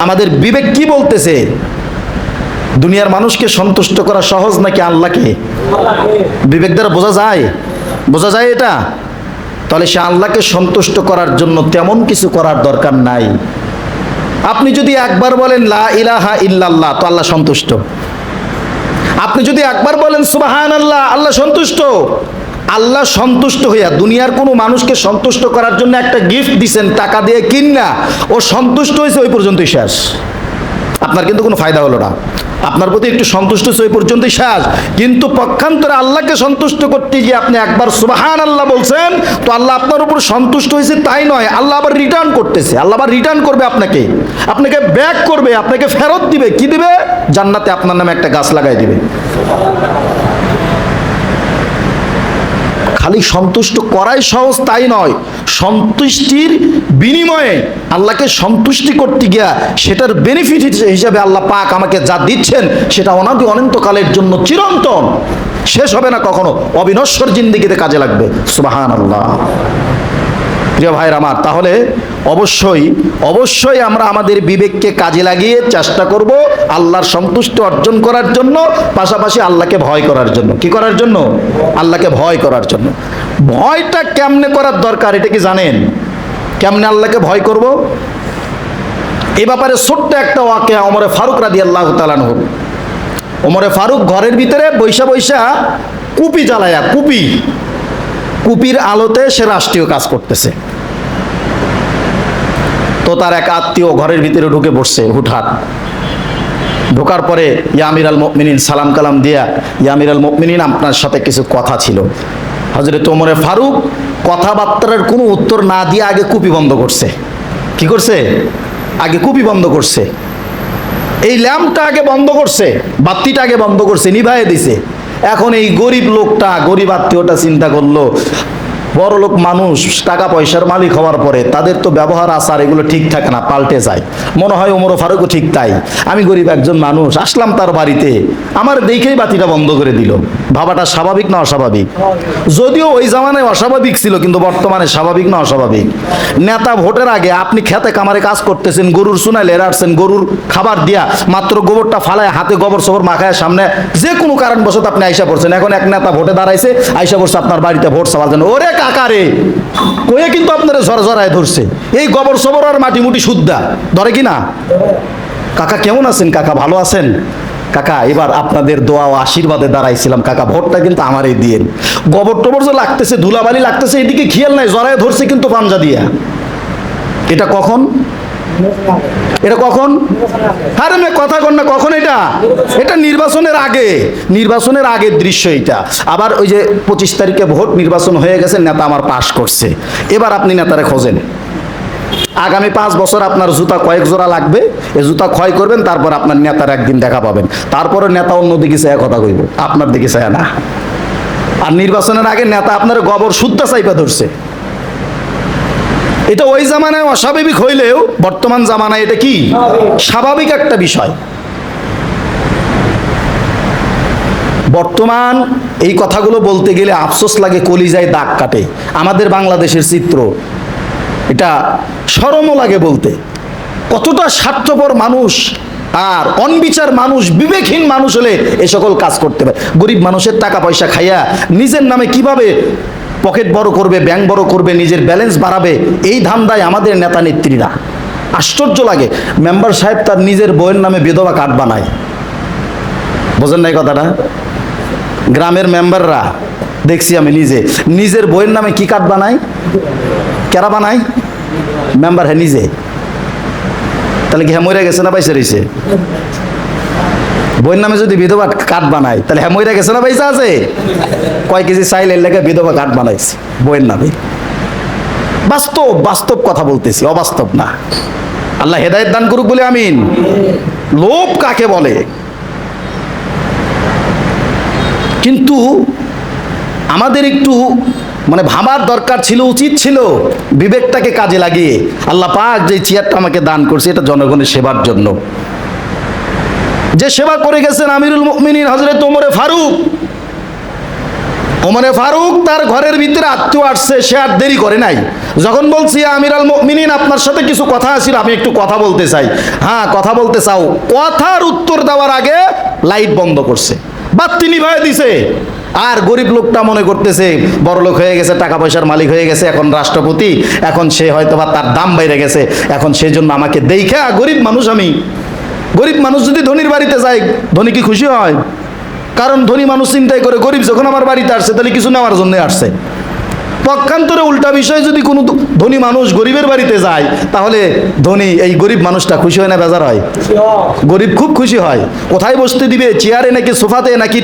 আমাদের বিবেক কি বলতেছে? দুনিয়ার মানুষকে সন্তুষ্ট করা সহজ নাকি আল্লাহকে? বিবেক দ্বারা বোঝা যায় এটা। তাহলে সে আল্লাহকে সন্তুষ্ট করার জন্য তেমন কিছু করার দরকার নাই। আপনি যদি একবার বলেন লা ইলাহা ইল্লাল্লাহ, তো আল্লাহ সন্তুষ্ট। আপনি যদি একবার বলেন সুবহানাল্লাহ, আল্লাহ সন্তুষ্ট। আল্লাহ সন্তুষ্ট হইয়া দুনিয়ার কোনো মানুষকে সন্তুষ্ট করার জন্য একটা গিফট দিছেন টাকা দিয়ে কিনা, ও সন্তুষ্ট হয়েছে ওই পর্যন্তই শেষ। আপনার কিন্তু কোনো ফায়দা হলো না। আপনার প্রতি একটু সন্তুষ্ট হয়েছে ওই পর্যন্তই শেষ। কিন্তু পক্ষান্তরে আল্লাহকে সন্তুষ্ট করতে গিয়ে আপনি একবার সুবহানাল্লাহ বলছেন, তো আল্লাহ আপনার উপর সন্তুষ্ট হয়েছে তাই নয়, আল্লাহ আবার রিটার্ন করতেছে। আল্লাহ আবার রিটার্ন করবে আপনাকে ব্যাক করবে, আপনাকে ফেরত দিবে। কি দিবে? জান্নাতে আপনার নামে একটা গাছ লাগাই দিবে। খালি সন্তুষ্ট করাই সহজ তাই নয়, সন্তুষ্টির বিনিময়ে আল্লাহকে সন্তুষ্টি করতে গিয়া সেটার বেনিফিট হিসাবে আল্লাহ পাক আমাকে যা দিচ্ছেন সেটা অনাদি অনন্তকালের জন্য চিরন্তন, শেষ হবে না কখনো, অবিনশ্বর জিন্দেগিতে কাজে লাগবে। সুবহানাল্লাহ। প্রিয় ভাইরা আমার, তাহলে অবশ্যই আমরা আমাদের বিবেককে কাজে লাগিয়ে চেষ্টা করব আল্লাহর সন্তুষ্টি অর্জন করার জন্য, পাশাপাশি আল্লাহকে ভয় করার জন্য। কি করার জন্য? আল্লাহকে ভয় করার জন্য। ভয়টা কেমনে করার দরকার এটা কি জানেন? কেমনে আল্লাহকে ভয় করব? এ ব্যাপারে ছোট্ট একটা ওয়াকিয়া ওমরে ফারুক রাদিয়াল্লাহু তাআলা আনহু। ওমরে ফারুক ঘরের ভিতরে বৈশা কুপি জ্বালায়া, কুপির আলোতে সে রাষ্ট্রীয় কাজ করতেছে। তো তার এক আত্মীয় ঘরের ভিতরে ঢুকে বসছে হুটহাট। ঢোকার পরে ইয়া আমিরাল মুমিনিন সালাম কালাম দিয়া, ইয়া আমিরাল মুমিনিন আপনার সাথে কিছু কথা ছিল। হযরত ওমরে ফারুক কথাবার্তার কোনো উত্তর না দিয়ে আগে কুপি বন্ধ করছে। কি করছে? আগে কুপি বন্ধ করছে। এই ল্যাম্পটা আগে বন্ধ করছে, বাতিটা আগে বন্ধ করছে, নিভায়ে দিছে। এখন এই গরিব লোকটা, গরিব আত্মীয়টা চিন্তা করলো, বড় লোক মানুষ, টাকা পয়সার মালিক হওয়ার পরে তাদের তো ব্যবহার আচার এগুলো ঠিক থাকে না, পাল্টে যায়। মনে হয় ওমর ফারুকও ঠিক তাই। আমি গরিব একজন মানুষ, আসলাম তার বাড়িতে, আমার দেখেই বাতিটা বন্ধ করে দিল। ভাবাটা স্বাভাবিক না অস্বাভাবিক? যদিও ওই জামানায় অস্বাভাবিক ছিল, কিন্তু বর্তমানে স্বাভাবিক না অস্বাভাবিক? নেতা ভোটের আগে আপনি খেতে কামারে কাজ করতেছেন, গরুর চুনায় লেরাচ্ছেন, গরুর খাবার দিয়া মাত্র গোবরটা ফালায় হাতে গোবর সবর মাখায় সামনে যে কোনো কারণবশত আপনি আইসা পড়ছেন। এখন এক নেতা ভোটে দাঁড়াইছে, আইসা পড়ছে আপনার বাড়িতে ভোট চাওয়ার জন্য। ওরে কাকারে কয়ে কিন্তু আপনারা ঝরঝরায় ধরছে। এই গোবর সবর আর মাটি মুটি শুদ্ধা ধরে কি না? কাকা কেমন আছেন? কাকা ভালো আছেন? কাকা এবার আপনাদের দোয়া ও আশীর্বাদে দাঁড়াইছিলাম, কাকা ভোটটা কিন্তু আমারই দিয়েন। গোবর টোবর যে লাগতেছে, ধুলাবালি লাগতেছে, এদিকে খেয়াল নাই, জড়ায় ধরছে কিন্তু পাঞ্জা দিয়া। এটা কখন? আরে মেয়ে কথা কন না, কখন? এটা নির্বাচনের আগের দৃশ্য এটা। আবার ওই যে 25 তারিখে ভোট, নির্বাচন হয়ে গেছে, নেতা আমার পাশ করছে। এবার আপনি নেতারে খোঁজেন। আগামী 5 বছর আপনার জুতা কয়েক জোড়া লাগবে, এই জুতা ক্ষয় করবেন, তারপর আপনার নেতার একদিন দেখা পাবেন। তারপরে নেতা অন্যদিকে চায় কথা কইব, আপনার দিকে চায় না। আর নির্বাচনের আগে নেতা আপনার গোবর শুদ্ধ চাইপা ধরছে। এটা ওই জামানায় অস্বাভাবিক হইলেও বর্তমান জামানায় এটা কি স্বাভাবিক একটা বিষয়। বর্তমান এই কথাগুলো বলতে গেলে আফসোস লাগে, কলিজায় দাগ কাটে। আমাদের বাংলাদেশের চিত্র এটা শরমও লাগে বলতে। কতটা স্বার্থপর মানুষ আর অনবিচার মানুষ, বিবেকহীন মানুষ হলে এ সকল কাজ করতে পারে। গরিব মানুষের টাকা পয়সা খাইয়া নিজের নামে কিভাবে পকেট বড় করবে, ব্যাংক বড় করবে, নিজের ব্যালেন্স বাড়াবে, এই ধান্দায় আমাদের নেতা নেত্রীরা। আশ্চর্য লাগে। মেম্বার সাহেব তার নিজের বইয়ের নামে বিধবা কার্ড বানায়। বোঝেন নাই কথাটা? গ্রামের মেম্বাররা দেখছি আমি নিজের বইয়ের নামে কি কার্ড বানায়? কেরা বানায়? মেম্বার হ্যাঁ নিজে। তাহলে কি হ্যাঁ মরে গেছে না বাইসে রয়েছে? বইয়ের নামে যদি বিধবা কার্ড বানায়, তাহলে হ্যাঁ মরে গেছে না পয়সা আছে? কয় কেজি চাইলের লেগে বিধবা কার্ড বানাইছে বইয়ের নামে। বাস্তব কথা বলতেছি, অবাস্তব না। আল্লাহ হেদায়েত দান করুক বলে আমিন। লোভ কাকে বলে? কিন্তু আমাদের একটু ভাবার দরকার ছিল, উচিত ছিল, বিবেকটাকে কাজে লাগিয়ে। আল্লাহ পাক যে চেয়ারটা আমাকে দান করছে, এটা জনগণের সেবার জন্য। যে সেবা করে গেছেন আমিরুল মুমিনিন হযরত ওমরে ফারুক, ওমরে ফারুক তার ঘরের ভিতরে আত্মীয় আসছে, সে আর দেরি করে নাই। যখন বলছি আমিরাল মুমিনিন আপনার সাথে কিছু কথা আছিল, আমি একটু কথা বলতে চাই। হ্যাঁ কথা বলতে চাও? কথার উত্তর দেওয়ার আগে লাইট বন্ধ করছে, বাতি নিভায়ে দিছে। আর গরিব লোকটা মনে করতেছে বড় লোক হয়ে গেছে, টাকা পয়সার মালিক হয়ে গেছে, এখন রাষ্ট্রপতি, এখন সে হয়তো বা তার দাম বাইরে গেছে, এখন সেই জন্য আমাকে দেখা, গরিব মানুষ আমি, গরিব মানুষ যদি ধনীর বাড়িতে যায়, ধনী কি খুশি হয়? কারণ ধনী মানুষ চিন্তাই করে গরিব যখন আমার বাড়িতে আসছে তাহলে কিছু নেওয়ার জন্য আসছে। পক্ষান্তরে উল্টা বিষয়, যদি কোনো ধনী মানুষ গরিবের বাড়িতে যায়, তাহলে ধনী এই গরিব মানুষটা খুশি হয় না বেজার হয়? গরিব খুব খুশি হয়। কোথায় বসতে দিবে, চেয়ারে নাকি সোফাতে নাকি